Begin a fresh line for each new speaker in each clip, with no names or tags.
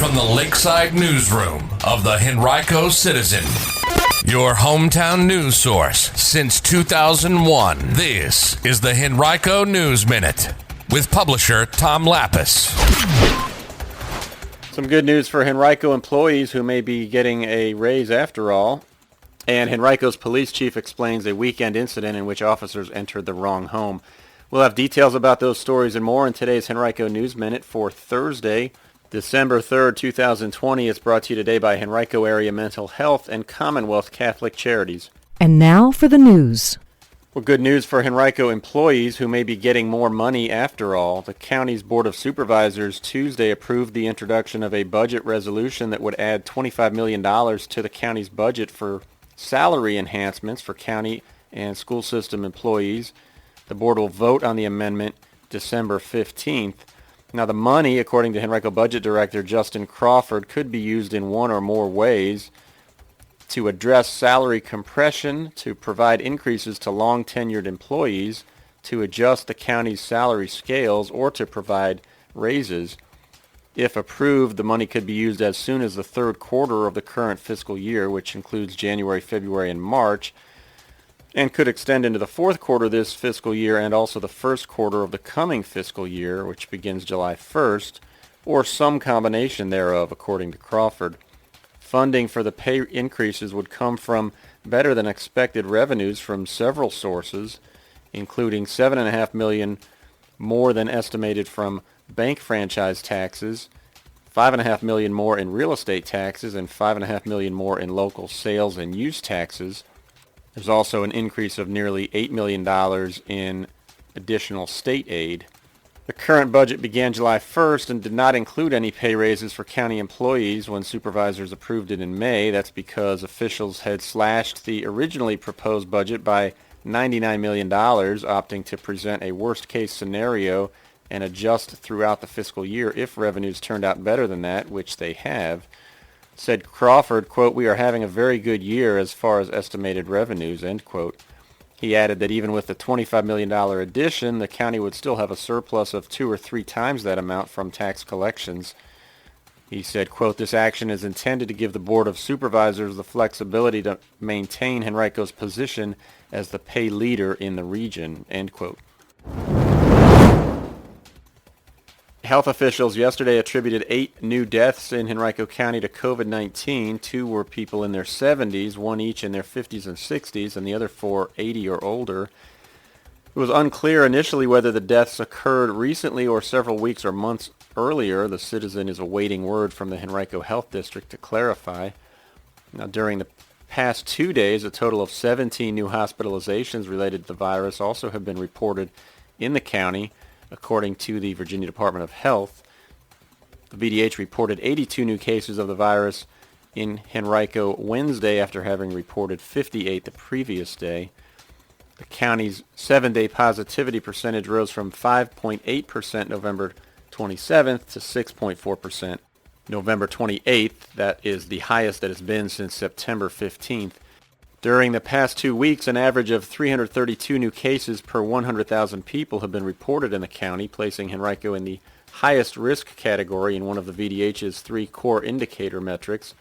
from the Lakeside Newsroom of the Henrico Citizen, your hometown news source since 2001. This is the Henrico News Minute with publisher Tom Lapis.
Some good news for Henrico employees who may be getting a raise after all. And Henrico's police chief explains a weekend incident in which officers entered the wrong home. We'll have details about those stories and more in today's Henrico News Minute for Thursday, December 3rd, 2020. It's brought to you today by Henrico Area Mental Health and Commonwealth Catholic Charities.
And now for the news.
Well, good news for Henrico employees who may be getting more money after all. The county's Board of Supervisors Tuesday approved the introduction of a budget resolution that would add $25 million to the county's budget for salary enhancements for county and school system employees. The board will vote on the amendment December 15th. Now, the money, according to Henrico Budget Director Justin Crawford, could be used in one or more ways: to address salary compression, to provide increases to long-tenured employees, to adjust the county's salary scales, or to provide raises. If approved, the money could be used as soon as the third quarter of the current fiscal year, which includes January, February, and March, and could extend into the fourth quarter this fiscal year and also the first quarter of the coming fiscal year, which begins July 1st, or some combination thereof, according to Crawford. Funding for the pay increases would come from better than expected revenues from several sources, including $7.5 million more than estimated from bank franchise taxes, $5.5 million more in real estate taxes, and $5.5 million more in local sales and use taxes. There's also an increase of nearly $8 million in additional state aid. The current budget began July 1st and did not include any pay raises for county employees when supervisors approved it in May. That's because officials had slashed the originally proposed budget by $99 million, opting to present a worst-case scenario and adjust throughout the fiscal year if revenues turned out better than that, which they have. Said Crawford, quote, "We are having a very good year as far as estimated revenues," end quote. He added that even with the $25 million addition, the county would still have a surplus of 2 or 3 times that amount from tax collections. He said, quote, "This action is intended to give the Board of Supervisors the flexibility to maintain Henrico's position as the pay leader in the region," end quote. Health officials yesterday attributed 8 new deaths in Henrico County to COVID-19. 2 were people in their 70s, 1 each in their 50s and 60s, and the other 4 80 or older. It was unclear initially whether the deaths occurred recently or several weeks or months earlier. The Citizen is awaiting word from the Henrico Health District to clarify. Now, during the past 2 days, a total of 17 new hospitalizations related to the virus also have been reported in the county, according to the Virginia Department of Health. The VDH reported 82 new cases of the virus in Henrico Wednesday after having reported 58 the previous day. The county's 7-day positivity percentage rose from 5.8% November 27th to 6.4% November 28th. That is the highest that it's been since September 15th. During the past 2 weeks, an average of 332 new cases per 100,000 people have been reported in the county, placing Henrico in the highest risk category in one of the VDH's 3 core indicator metrics.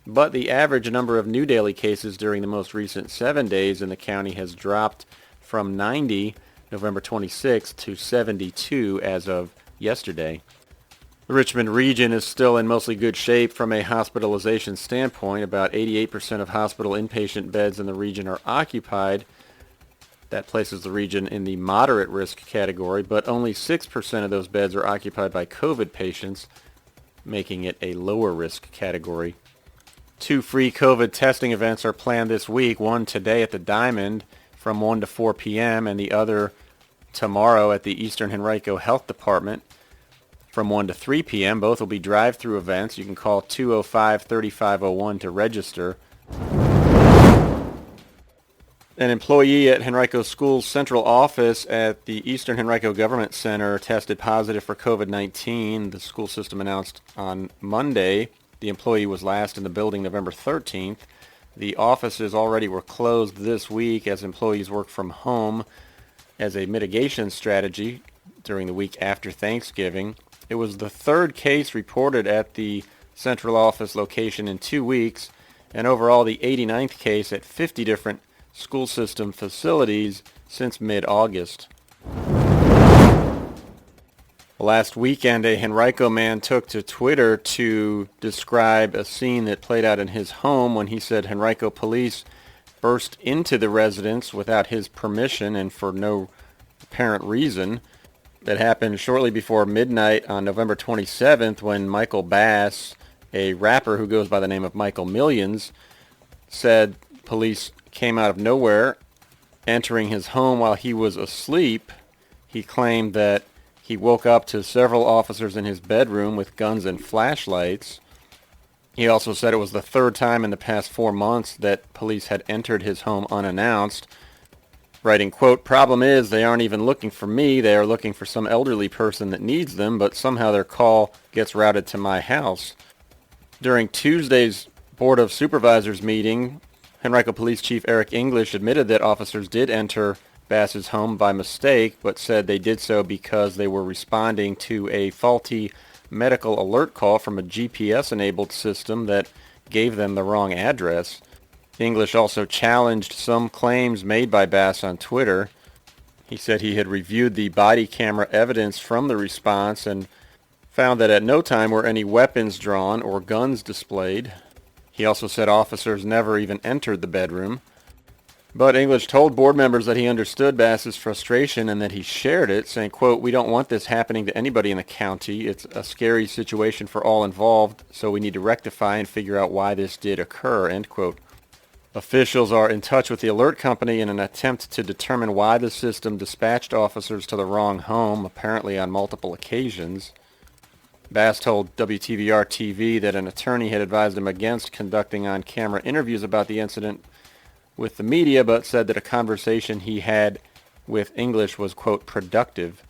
But the average number of new daily cases during the most recent 7 days in the county has dropped from 90 November 26th to 72 as of yesterday. The Richmond region is still in mostly good shape from a hospitalization standpoint. About 88% of hospital inpatient beds in the region are occupied. That places the region in the moderate risk category, but only 6% of those beds are occupied by COVID patients, making it a lower risk category. 2 free COVID testing events are planned this week, one today at the Diamond from 1 to 4 p.m. and the other tomorrow at the Eastern Henrico Health Department from 1 to 3 p.m. Both will be drive-through events. You can call 205-3501 to register. An employee at Henrico Schools Central Office at the Eastern Henrico Government Center tested positive for COVID-19. The school system announced on Monday. The employee was last in the building November 13th. The offices already were closed this week as employees work from home as a mitigation strategy during the week after Thanksgiving. It was the third case reported at the Central Office location in 2 weeks, and overall the 89th case at 50 different school system facilities since mid-August. Last weekend, a Henrico man took to Twitter to describe a scene that played out in his home when he said Henrico police burst into the residence without his permission and for no apparent reason. That happened shortly before midnight on November 27th when Michael Bass, a rapper who goes by the name of Michael Millions, said police came out of nowhere, entering his home while he was asleep. He claimed that he woke up to several officers in his bedroom with guns and flashlights. He also said it was the third time in the past 4 months that police had entered his home unannounced, writing, quote, "Problem is they aren't even looking for me. They are looking for some elderly person that needs them, but somehow their call gets routed to my house." During Tuesday's Board of Supervisors meeting, Henrico Police Chief Eric English admitted that officers did enter Bass's home by mistake, but said they did so because they were responding to a faulty medical alert call from a GPS-enabled system that gave them the wrong address. English also challenged some claims made by Bass on Twitter. He said he had reviewed the body camera evidence from the response and found that at no time were any weapons drawn or guns displayed. He also said officers never even entered the bedroom. But English told board members that he understood Bass's frustration and that he shared it, saying, quote, "We don't want this happening to anybody in the county. It's a scary situation for all involved, so we need to rectify and figure out why this did occur," end quote. Officials are in touch with the alert company in an attempt to determine why the system dispatched officers to the wrong home, apparently on multiple occasions. Bass told WTVR-TV that an attorney had advised him against conducting on-camera interviews about the incident with the media, but said that a conversation he had with English was, quote, "productive."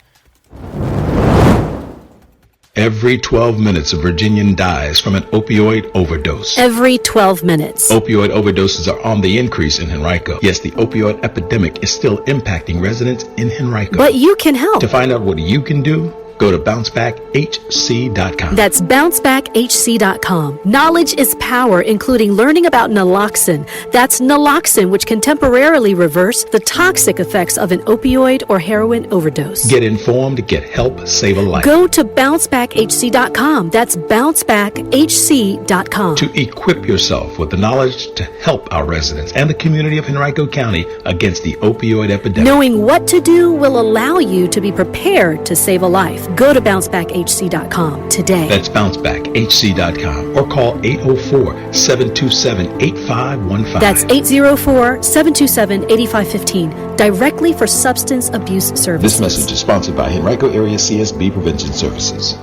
Every 12 minutes, a Virginian dies from an opioid overdose.
Every 12 minutes.
Opioid overdoses are on the increase in Henrico. Yes, the opioid epidemic is still impacting residents in Henrico.
But you can help.
To find out what you can do, go to bouncebackhc.com.
That's bouncebackhc.com. Knowledge is power, including learning about naloxone. That's naloxone, which can temporarily reverse the toxic effects of an opioid or heroin overdose.
Get informed, get help, save a life.
Go to bouncebackhc.com. That's bouncebackhc.com.
To equip yourself with the knowledge to help our residents and the community of Henrico County against the opioid epidemic.
Knowing what to do will allow you to be prepared to save a life. Go to bounceBackHC.com today.
That's bounceBackHC.com or call 804-727-8515.
That's 804-727-8515. Directly for substance abuse services.
This message is sponsored by Henrico Area CSB Prevention Services.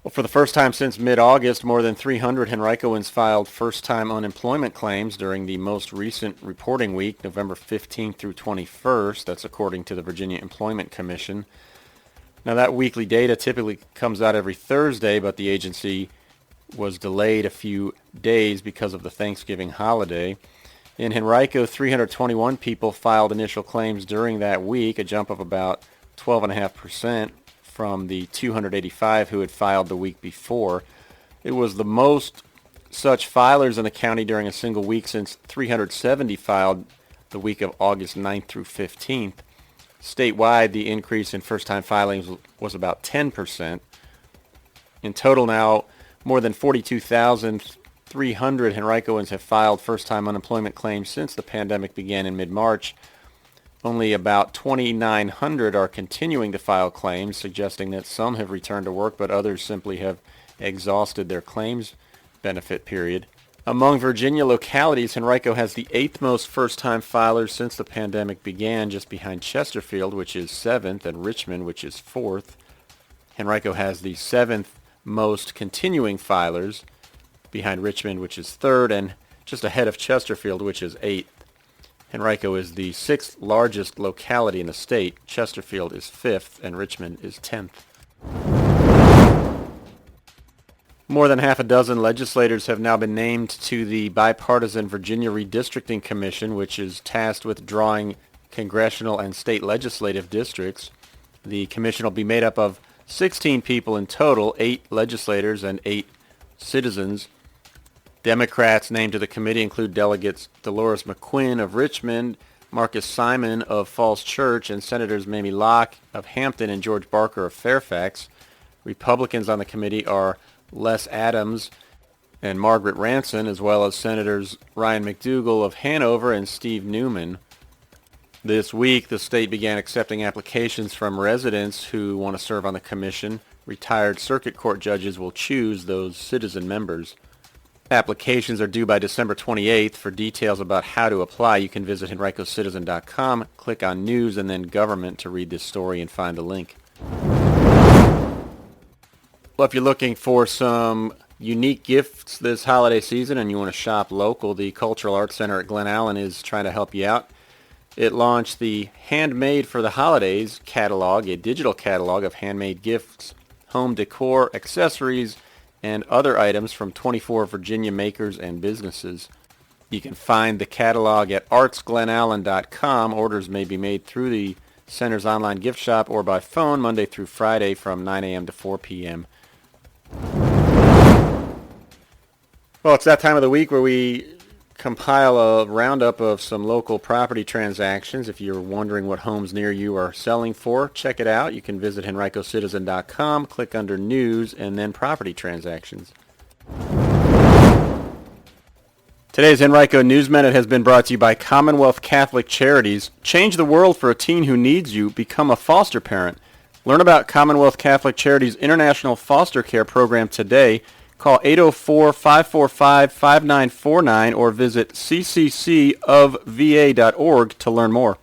Well, for the first time since mid-August, more than 300 Henricoans filed first-time unemployment claims during the most recent reporting week, November 15th through 21st. That's according to the Virginia Employment Commission. Now, that weekly data typically comes out every Thursday, but the agency was delayed a few days because of the Thanksgiving holiday. In Henrico, 321 people filed initial claims during that week, a jump of about 12.5%. From the 285 who had filed the week before. It was the most such filers in the county during a single week since 370 filed the week of August 9th through 15th. Statewide, the increase in first-time filings was about 10%. In total now, more than 42,300 Henricoans have filed first-time unemployment claims since the pandemic began in mid-March. Only about 2,900 are continuing to file claims, suggesting that some have returned to work, but others simply have exhausted their claims benefit period. Among Virginia localities, Henrico has the 8th most first-time filers since the pandemic began, just behind Chesterfield, which is 7th, and Richmond, which is 4th. Henrico has the 7th most continuing filers, behind Richmond, which is 3rd, and just ahead of Chesterfield, which is 8th. Henrico is the 6th largest locality in the state. Chesterfield is 5th, and Richmond is 10th. More than half a dozen legislators have now been named to the bipartisan Virginia Redistricting Commission, which is tasked with drawing congressional and state legislative districts. The commission will be made up of 16 people in total, 8 legislators and 8 citizens. Democrats named to the committee include delegates Dolores McQuinn of Richmond, Marcus Simon of Falls Church, and Senators Mamie Locke of Hampton and George Barker of Fairfax. Republicans on the committee are Les Adams and Margaret Ranson, as well as Senators Ryan McDougall of Hanover and Steve Newman. This week, the state began accepting applications from residents who want to serve on the commission. Retired circuit court judges will choose those citizen members. Applications are due by December 28th. For details about how to apply, you can visit henricocitizen.com, click on News, and then Government to read this story and find the link. Well, if you're looking for some unique gifts this holiday season and you want to shop local, the Cultural Arts Center at Glen Allen is trying to help you out. It launched the Handmade for the Holidays catalog, a digital catalog of handmade gifts, home decor, accessories, and other items from 24 Virginia makers and businesses. You can find the catalog at artsglenallen.com. Orders may be made through the center's online gift shop or by phone Monday through Friday from 9 a.m. to 4 p.m. Well, it's that time of the week where we compile a roundup of some local property transactions. If you're wondering what homes near you are selling for, check it out. You can visit henricocitizen.com, click under News, and then Property Transactions. Today's Henrico News Minute has been brought to you by Commonwealth Catholic Charities. Change the world for a teen who needs you. Become a foster parent. Learn about Commonwealth Catholic Charities' International Foster Care Program today. Call 804-545-5949 or visit cccofva.org to learn more.